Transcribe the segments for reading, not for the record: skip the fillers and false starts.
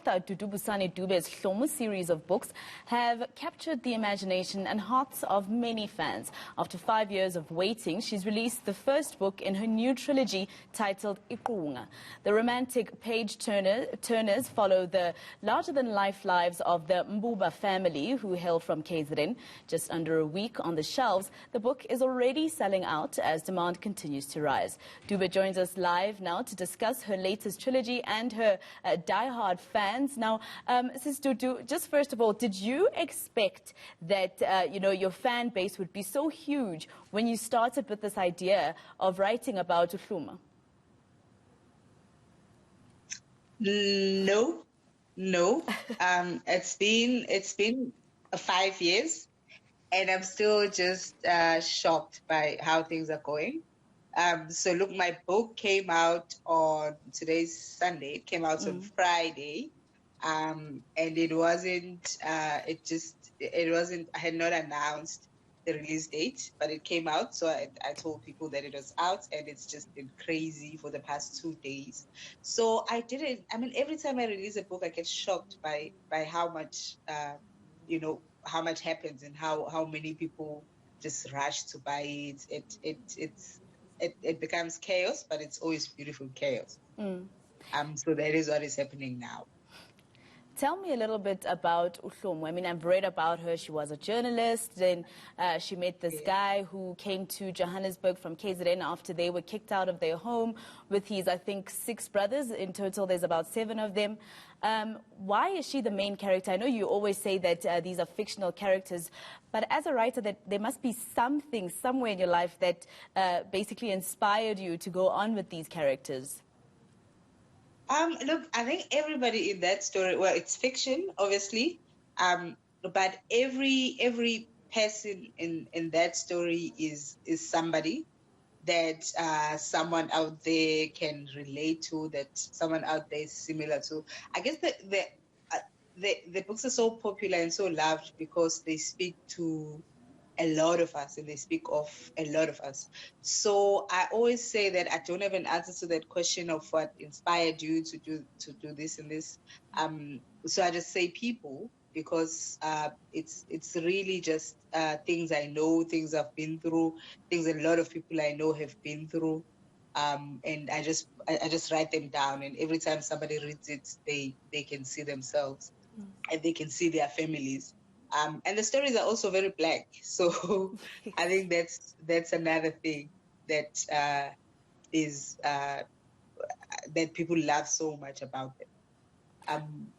author Dudu Busani Dube's Hlomu series of books have captured the imagination and hearts of many fans. After 5 years of waiting, she's released the first book in her new trilogy titled Iqunga. The romantic page-turners follow the larger-than-life lives of the Mbuba family who hail from KZN. Just under a week on the shelves, the book is already selling out as demand continues to rise. Dube joins us live now to discuss her latest trilogy and her die-hard fans. Now, Sis Dudu, just first of all, did you expect that your fan base would be so huge when you started with this idea of writing about Hlomu? No. It's been 5 years, and I'm still just shocked by how things are going. So look, my book came out on today's Sunday. It came out on Friday, and it wasn't. I had not announced the release date, but it came out. So I told people that it was out, and it's just been crazy for the past 2 days. So I didn't. I mean, every time I release a book, I get shocked by how much, how much happens and how many people just rush to buy it. It becomes chaos, but it's always beautiful chaos. So that is what is happening now. Tell me a little bit about Hlomu. I mean, I've read about her. She was a journalist. Then she met this guy who came to Johannesburg from KZN after they were kicked out of their home with his, I think, 6 brothers. In total, there's about 7 of them. Why is she the main character? I know you always say that these are fictional characters, but as a writer, that there must be something somewhere in your life that basically inspired you to go on with these characters. Look, I think everybody in that story, well, it's fiction, obviously, but every person in that story is somebody that someone out there can relate to, that someone out there is similar to. I guess the books are so popular and so loved because they speak to a lot of us, and they speak of a lot of us. So I always say that I don't have an answer to that question of what inspired you to do this and this. So I just say people, because it's really just things I know, things I've been through, things a lot of people I know have been through. And I just write them down, and every time somebody reads it, they can see themselves and they can see their families. And the stories are also very black, so I think that's another thing that is that people love so much about them.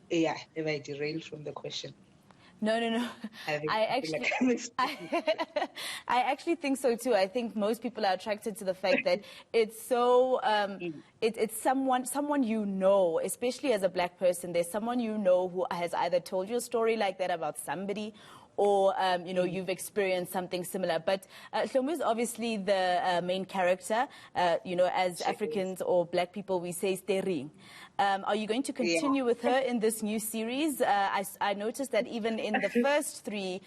Yeah, have I derailed from the question? No. I actually think so too. I think most people are attracted to the fact that it's so it's someone you know, especially as a black person. There's someone you know who has either told you a story like that about somebody, or you've experienced something similar. But Hlomu is obviously the main character. As Africans or black people, we say "stering." Are you going to continue with her in this new series? I noticed that even in the first three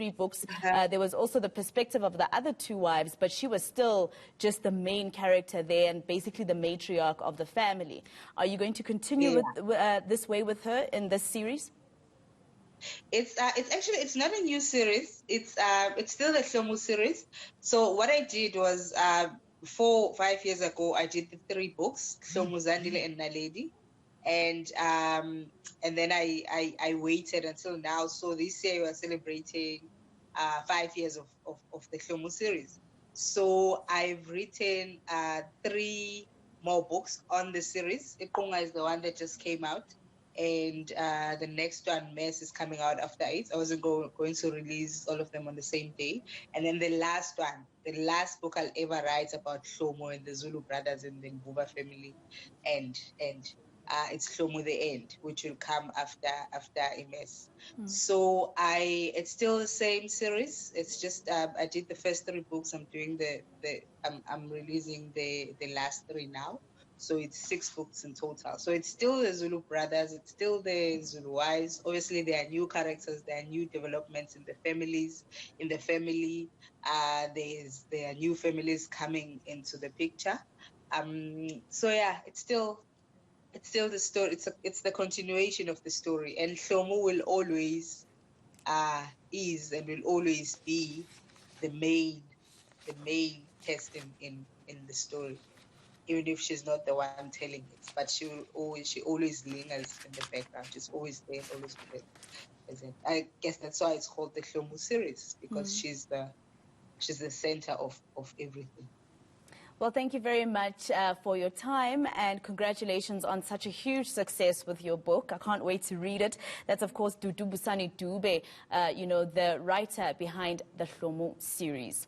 books, there was also the perspective of the other 2 wives, but she was still just the main character there and basically the matriarch of the family. Are you going to continue with this way with her in this series? It's not a new series. It's still the Hlomu series. So what I did was 4 or 5 years ago, I did the 3 books, Hlomu, Zandile, and Naledi, and then I waited until now. So this year we are celebrating 5 years of the Hlomu series. So I've written 3 more books on the series. Iqunga is the one that just came out, and the next one, Mess, is coming out after it. I wasn't going to release all of them on the same day. And then the last book I'll ever write about Hlomu and the Zulu brothers and the Mbuba family, and it's Hlomu the End, which will come after MS. So it's still the same series. It's just I did the first 3 books. I'm doing I'm releasing the last 3 now. So it's 6 books in total. So it's still the Zulu brothers. It's still the Zulu wives. Obviously, there are new characters. There are new developments in the families. In the family, there are new families coming into the picture. So yeah, it's still it's still the story. It's the continuation of the story, and Hlomu will always is and will always be the main person in the story, even if she's not the one telling it. But she always lingers in the background. She's always there, always present. I guess that's why it's called the Hlomu series, because she's the center of everything. Well, thank you very much for your time, and congratulations on such a huge success with your book. I can't wait to read it. That's, of course, Busani Dube, the writer behind the Hlomu series.